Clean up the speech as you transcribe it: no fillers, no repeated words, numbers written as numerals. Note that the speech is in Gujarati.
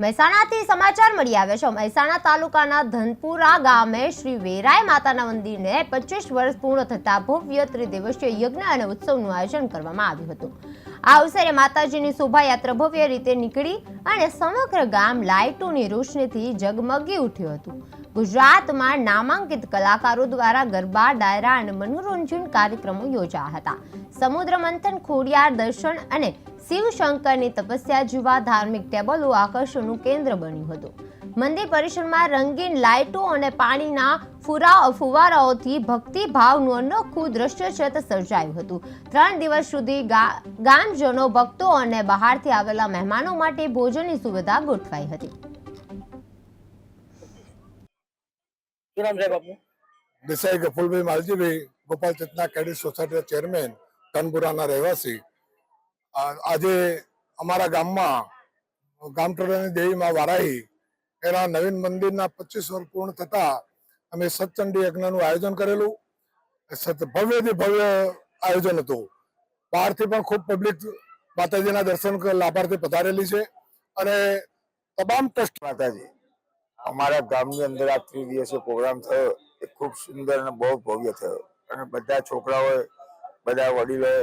મહેસાણાથી સમાચાર મળી આવ્યા છે। મહેસાણા તાલુકાના ધનપુરા ગામે શ્રી વેરાય માતાના મંદિરને 25 વર્ષ પૂર્ણ થતા ભવ્ય ત્રિદિવસીય યજ્ઞ અને ઉત્સવનું આયોજન કરવામાં આવ્યું હતું। આ અવસરે માતાજીની શોભાયાત્રા ભવ્ય રીતે નીકળી અને સમગ્ર ગામ લાઇટોની રોશનીથી ઝગમગી ઉઠ્યું હતું। ગુજરાતમાં નામાંકિત કલાકારો દ્વારા ગરબા, ડાયરા અને મનોરંજન કાર્યક્રમો યોજાયા હતા। સમુદ્ર મંથન, ખોડિયાર દર્શન અને શિવશંકરની તપસ્યા જેવા ધાર્મિક ટેબલો આકર્ષણનું કેન્દ્ર બન્યું હતું। મંદિર પરિસરમાં રંગીન લાઇટો અને પાણીના ફુવારાઓથી ભક્તિભાવનું અનોખું દ્રશ્ય સર્જાયું હતું। 3 દિવસ સુધી ગામજનો, ભક્તો અને બહારથી આવેલા મહેમાનો માટે ભોજનની સુવિધા ગોઠવાઈ હતી। દેસાઈ ગફુલભાઈ માલજીભાઈ, ગોપાલ ચેતના કેડિટ સોસાયટીના ચેરમેન, તનપુરાના રહેવાસી। આજે અમારા ગામમાં ગામટોળાની દેવી માં વારાહી એના નવીન મંદિરના 25 વર્ષ પૂર્ણ થતા અમે સતચંડી યજ્ઞનું આયોજન કરેલું। ભવ્યથી ભવ્ય આયોજન હતું। બહારથી પણ ખૂબ પબ્લિક માતાજીના દર્શન લાભાર્થી પધારેલી છે અને તમામ ટ્રસ્ટ માતાજી અમારા ગામની અંદર આ ત્રિદિવસીય પ્રોગ્રામ થયો એ ખૂબ સુંદર અને બહુ ભવ્ય થયો અને બધા છોકરાઓએ, બધા વડીલોએ